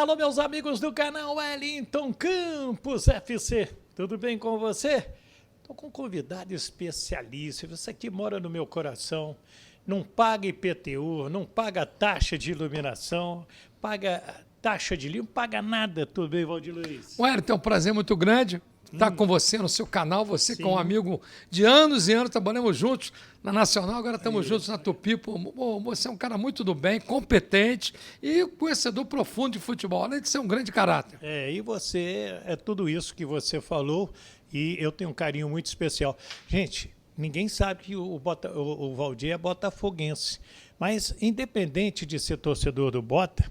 Alô, meus amigos do canal Wellington Campos FC, tudo bem com você? Estou com um convidado especialíssimo, você aqui mora no meu coração, não paga IPTU, não paga taxa de iluminação, paga taxa de limpo, paga nada, tudo bem, Valdir Luiz? Wellington, é um prazer muito grande estar com você no seu canal, você Sim. com um amigo de anos e anos, trabalhamos juntos na Nacional, agora estamos juntos na Tupi. Pô, você é um cara muito do bem, competente e conhecedor profundo de futebol, além de ser um grande caráter. E você é tudo isso que você falou e eu tenho um carinho muito especial. Gente, ninguém sabe que o Valdir é botafoguense, mas independente de ser torcedor do Bota,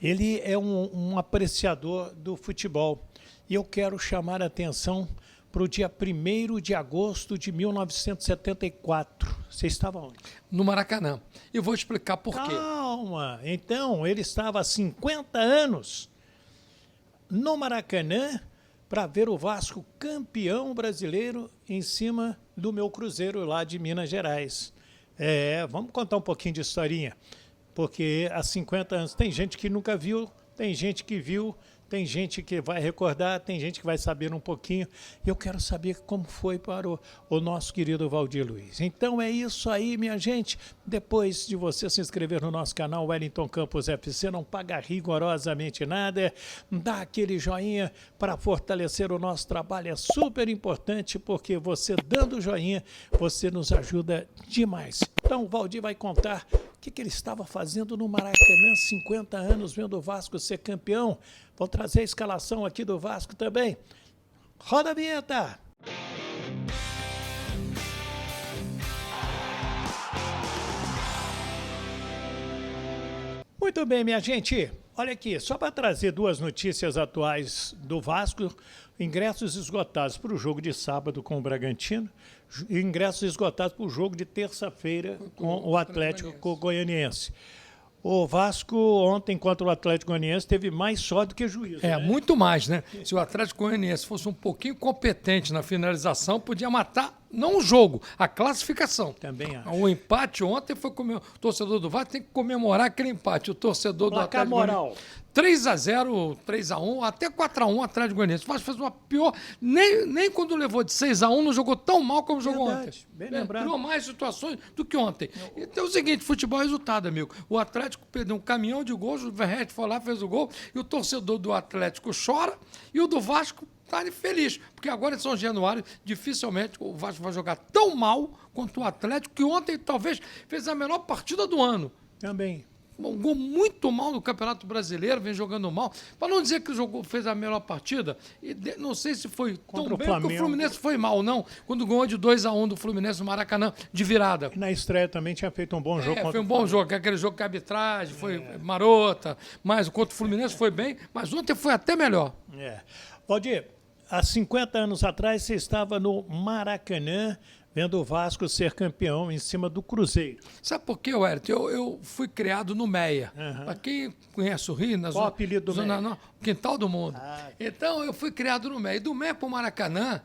ele é um apreciador do futebol. E eu quero chamar a atenção para o dia 1º de agosto de 1974. Você estava onde? No Maracanã. E vou explicar por quê. Calma! Então, ele estava há 50 anos no Maracanã para ver o Vasco campeão brasileiro em cima do meu Cruzeiro lá de Minas Gerais. Vamos contar um pouquinho de historinha, porque há 50 anos tem gente que nunca viu, tem gente que viu, tem gente que vai recordar, tem gente que vai saber um pouquinho. Eu quero saber como foi para o nosso querido Valdir Luiz. Então é isso aí, minha gente. Depois de você se inscrever no nosso canal Wellington Campos FC, não paga rigorosamente nada. Dá aquele joinha para fortalecer o nosso trabalho. É super importante, porque você dando joinha, você nos ajuda demais. Então o Valdir vai contar o que ele estava fazendo no Maracanã, 50 anos, vendo o Vasco ser campeão. Vou trazer a escalação aqui do Vasco também. Roda a vinheta! Muito bem, minha gente. Olha aqui, só para trazer duas notícias atuais do Vasco. Ingressos esgotados para o jogo de sábado com o Bragantino e ingressos esgotados para o jogo de terça-feira com o Atlético Goianiense. O Vasco ontem contra o Atlético Goianiense teve mais sorte do que juízo. Né? Muito mais, né? Se o Atlético Goianiense fosse um pouquinho competente na finalização, podia matar não o jogo, a classificação. Também acho. O empate ontem foi o torcedor do Vasco tem que comemorar aquele empate. O torcedor do Atlético moral. 3-0, 3-1, até 4-1 o Atlético Goianiense. O Vasco fez uma pior. Nem quando levou de 6-1 não jogou tão mal como jogou ontem. Bem lembrado. Criou mais situações do que ontem. Então é o seguinte: futebol é resultado, amigo. O Atlético perdeu um caminhão de gols, o Verratti foi lá, fez o gol, e o torcedor do Atlético chora, e o do Vasco está feliz, porque agora em São Januário, dificilmente o Vasco vai jogar tão mal quanto o Atlético, que ontem talvez fez a melhor partida do ano. Também. Jogou muito mal no Campeonato Brasileiro, vem jogando mal. Para não dizer que fez a melhor partida, não sei se foi Contra tão o bem Flamengo. que o Fluminense foi mal, não. Quando ganhou de 2-1 do Fluminense no Maracanã, de virada. E na estreia também tinha feito um bom jogo. Foi um bom jogo, aquele jogo que a arbitragem foi marota, mas contra o Fluminense foi bem, mas ontem foi até melhor. Valdir, há 50 anos atrás você estava no Maracanã vendo o Vasco ser campeão em cima do Cruzeiro. Sabe por quê, Wellington? Eu fui criado no Meia. Para quem conhece o Rio, Qual o apelido do Meia? Não, Quintal do Mundo. Então, eu fui criado no Meia. E do Meia para o Maracanã,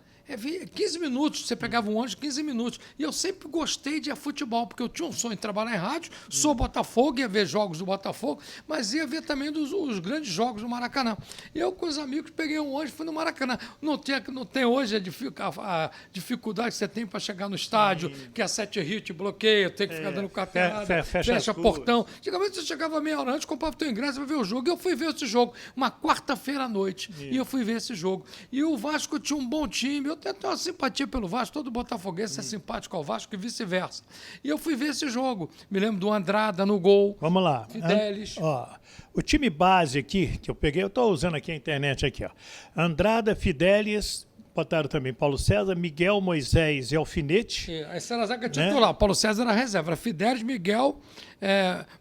15 minutos, você pegava um ônibus, 15 minutos. E eu sempre gostei de futebol, porque eu tinha um sonho de trabalhar em rádio, sou Botafogo, ia ver jogos do Botafogo, mas ia ver também os grandes jogos do Maracanã. E eu, com os amigos, peguei um ônibus e fui no Maracanã. Não tem hoje a dificuldade que você tem para chegar no estádio, que a 7 Rio te bloqueia, tem que ficar dando carteirada, fecha portão. Antigamente você chegava meia hora antes, comprava o teu ingresso para ver o jogo. E eu fui ver esse jogo, uma quarta-feira à noite. E eu fui ver esse jogo. E o Vasco tinha um bom time, eu tenho uma simpatia pelo Vasco, todo botafoguense é simpático ao Vasco e vice-versa. E eu fui ver esse jogo. Me lembro do Andrada no gol. Vamos lá. Fidelis. O time base aqui, que eu peguei, eu estou usando aqui a internet aqui, ó. Andrada, Fidelis, botaram também Paulo César, Miguel, Moisés e Alfinete. Essa era a zaga titular. Paulo César era reserva. Era Fidelis, Miguel,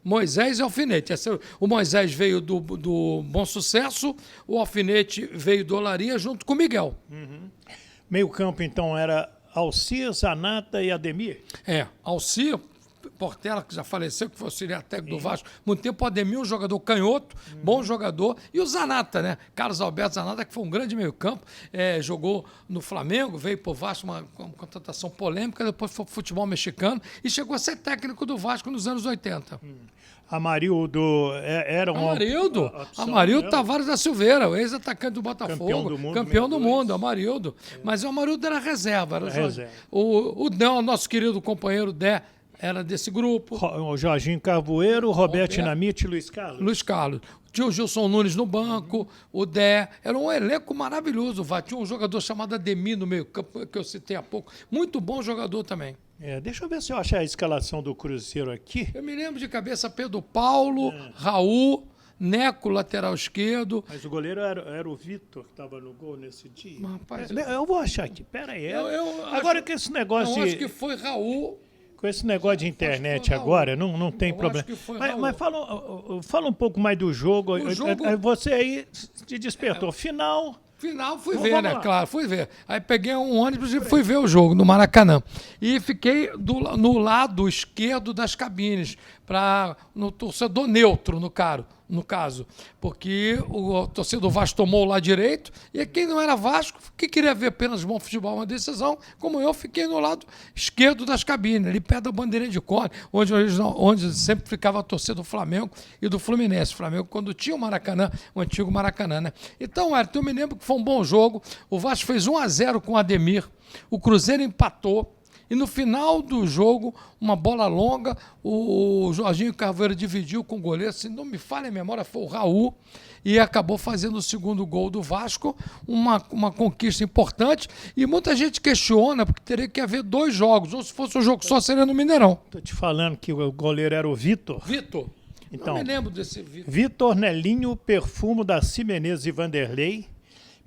Moisés e Alfinete. O Moisés veio do Bom Sucesso, o Alfinete veio do Olaria junto com o Miguel. Meio campo, então, era Alcir, Zanata e Ademir? Alcir, Portela, que já faleceu, que foi auxiliar técnico do Vasco, muito tempo, o Ademir, um jogador canhoto, bom jogador, e o Zanata, né? Carlos Alberto Zanata, que foi um grande meio-campo, jogou no Flamengo, veio pro Vasco, uma contratação polêmica, depois foi pro futebol mexicano e chegou a ser técnico do Vasco nos anos 80. Amarildo era um... Amarildo Tavares da Silveira, o ex-atacante do Botafogo. Campeão do mundo, Amarildo. Mas o Amarildo era reserva. Reserva. O nosso querido companheiro Dé, era desse grupo. O Jorginho Carvoeiro, Roberto Dinamite e Luiz Carlos. Luiz Carlos. Tinha o Gilson Nunes no banco, o Dé. Era um elenco maravilhoso. Tinha um jogador chamado Ademir no meio-campo, que eu citei há pouco. Muito bom jogador também. Deixa eu ver se eu achar a escalação do Cruzeiro aqui. Eu me lembro de cabeça Pedro Paulo, Raul, Neco, lateral esquerdo. Mas o goleiro era o Vitor, que estava no gol nesse dia. Rapaz, eu vou achar aqui, pera aí. Agora que esse negócio acho que foi Raul. Com esse negócio de internet agora, não tem problema. Mas fala um pouco mais do jogo. Você aí se despertou. Final fui ver, né? Claro, fui ver. Aí peguei um ônibus e fui ver o jogo no Maracanã. E fiquei no lado esquerdo das cabines, no torcedor neutro, no caso. Porque o torcedor do Vasco tomou o lado direito, e quem não era Vasco, que queria ver apenas bom futebol, uma decisão, como eu, fiquei no lado esquerdo das cabines, ali perto da bandeirinha de cone, onde sempre ficava a torcida do Flamengo e do Fluminense. O Flamengo, quando tinha o Maracanã, o antigo Maracanã, né? Então, eu me lembro que foi um bom jogo. O Vasco fez 1-0 com o Ademir, o Cruzeiro empatou. E no final do jogo, uma bola longa, o Jorginho Carvoeiro dividiu com o goleiro, se não me falha a memória, foi o Raul, e acabou fazendo o segundo gol do Vasco, uma conquista importante, e muita gente questiona, porque teria que haver 2 jogos, ou se fosse um jogo só, seria no Mineirão. Estou te falando que o goleiro era o Vitor. Então, não me lembro desse Vitor. Vitor, Nelinho, Perfumo, Darcy Menezes e Vanderlei,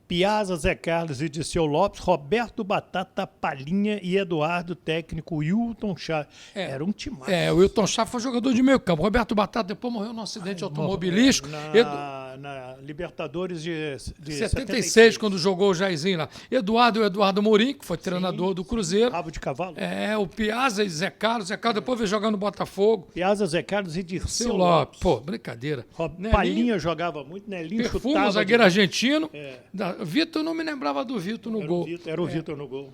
Piazza, Zé Carlos e Diceu Lopes, Roberto Batata, Palinha e Eduardo, técnico Wilton Chá. Era um timaço. O Wilton Chá foi jogador de meio campo. Roberto Batata depois morreu num acidente automobilístico. Na Libertadores de 76, quando jogou o Jairzinho lá. Eduardo Mourinho, que foi treinador do Cruzeiro. Rabo de cavalo. O Piazza e Zé Carlos. Zé Carlos depois veio jogar no Botafogo. Piazza, Zé Carlos e Diceu Lopes. Pô, brincadeira. Palinha jogava muito, Nelinho Perfumo, chutava. Zagueiro argentino. Vitor, não me lembrava do Vitor no gol. Era o Vitor no gol.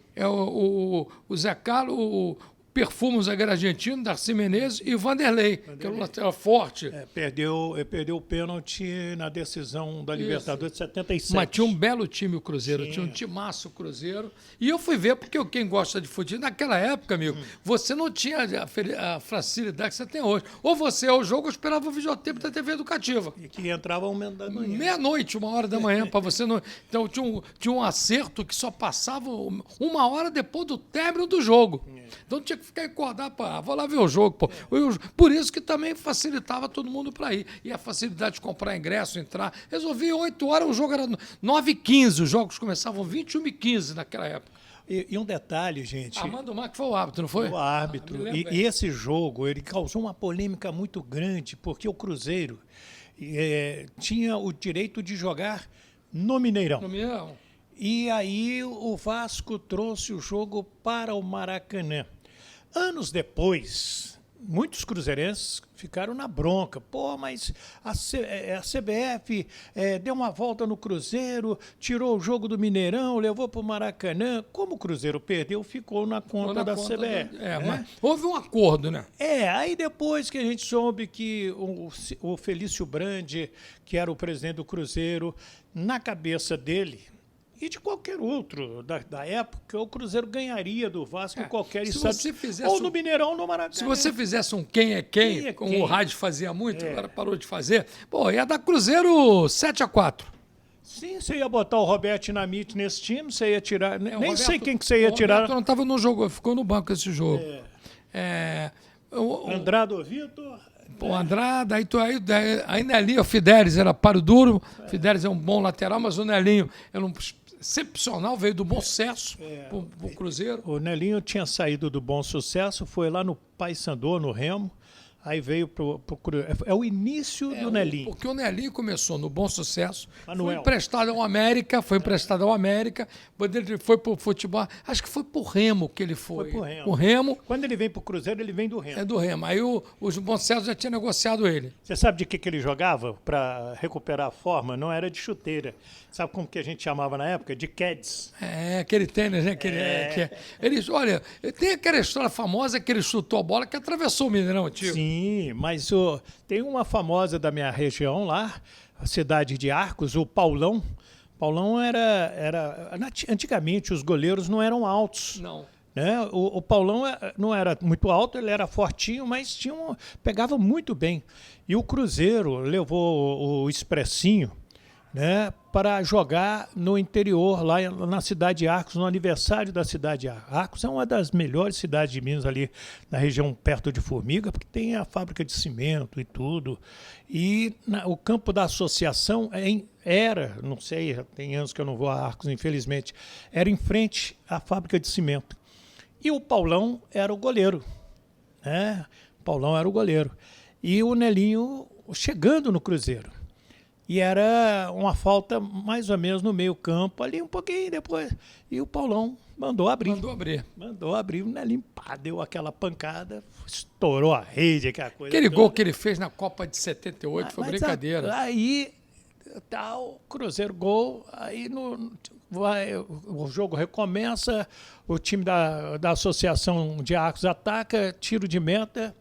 O Zé Carlos, o Perfumo, o zagueiro argentino, Darcy Menezes e o Vanderlei, que era um lateral forte. Perdeu o pênalti na decisão da Libertadores de 77. Mas tinha um belo time o Cruzeiro, tinha um timaço o Cruzeiro. E eu fui ver, porque quem gosta de futebol, naquela época, amigo, você não tinha a facilidade que você tem hoje. Ou você, ao jogo, esperava o videotape da TV educativa. E que entrava 1h da manhã. Meia-noite, 1h da manhã, para você não... Então tinha um acerto que só passava 1 hora depois do término do jogo. Então tinha que ficar acordado, vou lá ver o jogo, pô. Por isso que também facilitava todo mundo para ir. E a facilidade de comprar ingresso, entrar. Resolvi 8 horas, o jogo era 9h15, os jogos começavam 21h15 naquela época. E um detalhe, gente... Armando Marques foi o árbitro, não foi? O árbitro. E esse jogo, ele causou uma polêmica muito grande, porque o Cruzeiro tinha o direito de jogar no Mineirão. No Mineirão. E aí o Vasco trouxe o jogo para o Maracanã. Anos depois, muitos cruzeirenses ficaram na bronca. Pô, mas a CBF deu uma volta no Cruzeiro, tirou o jogo do Mineirão, levou para o Maracanã. Como o Cruzeiro perdeu, ficou na conta da CBF. Mas houve um acordo, né? Aí depois que a gente soube que o Felício Brandi, que era o presidente do Cruzeiro, na cabeça dele... E de qualquer outro da época, o Cruzeiro ganharia do Vasco em qualquer estado. Ou no Mineirão ou no Maracanã. Se você fizesse um quem é quem, como o rádio fazia muito, agora parou de fazer, ia dar Cruzeiro 7-4. Sim, você ia botar o Roberto Dinamite nesse time, você ia tirar... Nem sei quem que você ia tirar. O Roberto não estava no jogo, ficou no banco esse jogo. Andrado Vitor... O Andrade, aí Nelinho, o Fidelis era paro duro, o Fidelis é um bom lateral, mas o Nelinho era um excepcional, veio do Bom Sucesso para o Cruzeiro. O Nelinho tinha saído do Bom Sucesso, foi lá no Paysandu, no Remo, aí veio pro Cruzeiro. É o início do Nelinho. Porque o Nelinho começou no Bom Sucesso, Manuel. foi emprestado ao América, quando ele foi pro futebol, acho que foi pro Remo que ele foi. Foi pro Remo. O Remo Quando ele vem pro Cruzeiro, ele vem do Remo. é do Remo. Aí o Bom Sucesso já tinha negociado ele. Você sabe de que ele jogava para recuperar a forma? Não era de chuteira. Sabe como que a gente chamava na época? De Keds. É, aquele tênis, né? Olha, tem aquela história famosa que ele chutou a bola que atravessou o Mineirão, tio. Sim, mas tem uma famosa da minha região lá, a cidade de Arcos, o Paulão. Paulão antigamente os goleiros não eram altos. Não. Né? O Paulão não era muito alto, ele era fortinho, mas pegava muito bem. E o Cruzeiro levou o Expressinho, né, para jogar no interior, lá na cidade de Arcos, no aniversário da cidade de Arcos. Arcos é uma das melhores cidades de Minas, ali na região perto de Formiga, porque tem a fábrica de cimento e tudo. E o campo da associação era, não sei, tem anos que eu não vou a Arcos, infelizmente, era em frente à fábrica de cimento. E o Paulão era o goleiro, né? Paulão era o goleiro. E o Nelinho chegando no Cruzeiro. E era uma falta mais ou menos no meio campo, ali um pouquinho depois. E o Paulão mandou abrir. Mandou abrir, o Nelinho deu aquela pancada, estourou a rede, aquela coisa. Aquele gol que ele fez na Copa de 78 foi brincadeira. Aí, tal, Cruzeiro gol, aí o jogo recomeça, o time da Associação de Arcos ataca, tiro de meta.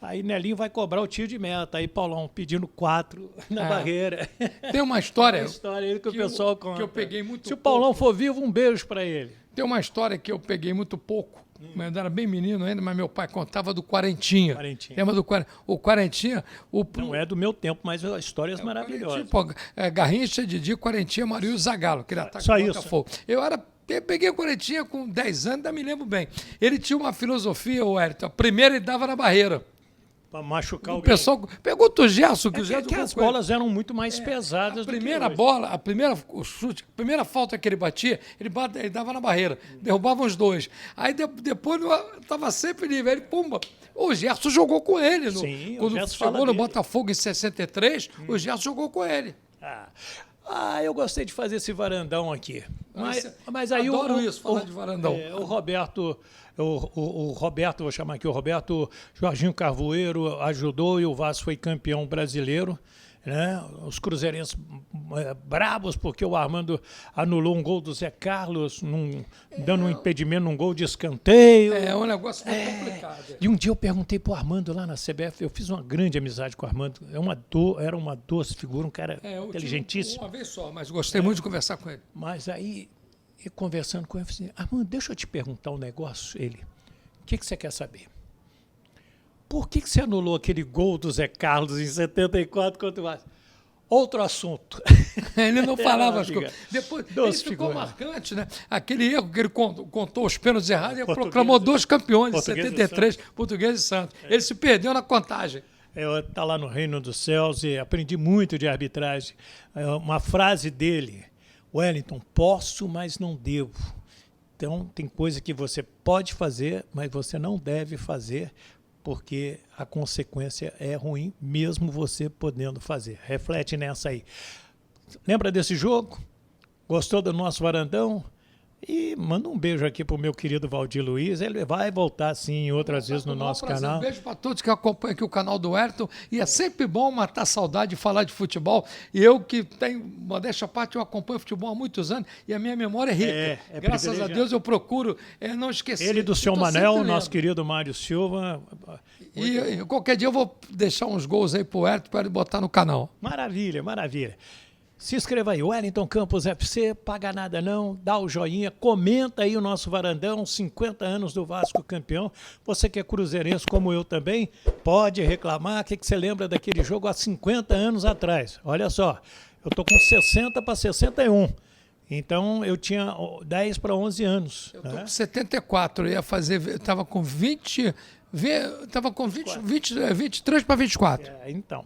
Aí Nelinho vai cobrar o tiro de meta. Aí Paulão pedindo 4 na barreira. Tem uma história. Aí que o pessoal conta. Que eu peguei muito pouco. Se o Paulão for vivo, um beijo para ele. Tem uma história que eu peguei muito pouco. Eu era bem menino ainda, mas meu pai contava do Quarentinha. Lembra do Quarentinha? O Quarentinha... Não é do meu tempo, mas histórias maravilhosas. Garrincha, Didi, Quarentinha, Mario e Zagallo, que ele ataca Só o isso. Botafogo. Eu peguei o Quarentinha com 10 anos, ainda me lembro bem. Ele tinha uma filosofia, o Hélio. A primeira ele dava na barreira. Para machucar o pessoal pegou o Gerson, que as bolas eram muito mais pesadas. A primeira bola, o chute, a primeira falta que ele batia, ele dava na barreira, derrubava os dois. Aí depois estava sempre livre, ele pumba. O Gerson jogou com ele. Quando chegou no Botafogo em 63, o Gerson jogou com ele. Eu gostei de fazer esse varandão aqui. Mas aí adoro falar de varandão. O Roberto... O Roberto, vou chamar aqui o Roberto Jorginho Carvoeiro ajudou e o Vasco foi campeão brasileiro, né? Os cruzeirenses bravos porque o Armando anulou um gol do Zé Carlos, dando um impedimento num gol de escanteio. É um negócio muito complicado. E um dia eu perguntei pro Armando lá na CBF, eu fiz uma grande amizade com o Armando, era uma doce figura, um cara inteligentíssimo. Uma vez só, mas gostei muito de conversar com ele. Mas aí... E conversando com ele, eu falei assim, Armando, deixa eu te perguntar um negócio. Ele, o que você quer saber? Por que você anulou aquele gol do Zé Carlos em 74 contra o Vasco? Outro assunto. Ele não falava as coisas. Depois, ele ficou marcante, né? Aquele erro que ele contou os pênaltis errados e proclamou 2 campeões em 73, Português e Santos. Ele se perdeu na contagem. Está lá no Reino dos Céus e aprendi muito de arbitragem. Uma frase dele... Wellington, posso, mas não devo. Então, tem coisa que você pode fazer, mas você não deve fazer, porque a consequência é ruim, mesmo você podendo fazer. Reflete nessa aí. Lembra desse jogo? Gostou do nosso varandão? E manda um beijo aqui pro meu querido Valdir Luiz. Ele vai voltar, sim, outras vezes no nosso canal. Um beijo para todos que acompanham aqui o canal do Wellington. E é sempre bom matar saudade de falar de futebol. E eu que tenho, modéstia à parte, eu acompanho futebol há muitos anos e a minha memória é rica. Graças a Deus eu procuro não esquecer. Ele do seu Manel, nosso querido Mário Silva. E qualquer dia eu vou deixar uns gols aí pro Wellington para ele botar no canal. Maravilha, maravilha. Se inscreva aí, Wellington Campos FC, paga nada não, dá o joinha, comenta aí o nosso varandão, 50 anos do Vasco campeão. Você que é cruzeirense como eu também, pode reclamar, o que você lembra daquele jogo há 50 anos atrás. Olha só, eu tô com 60 para 61, então eu tinha 10 para 11 anos. Eu tô com 74, eu ia fazer, eu estava com 20... Estava com 23 para 24. Então,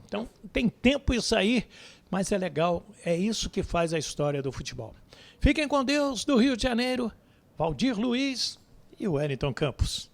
tem tempo isso aí, mas é legal, é isso que faz a história do futebol. Fiquem com Deus, do Rio de Janeiro, Valdir Luiz e Wellington Campos.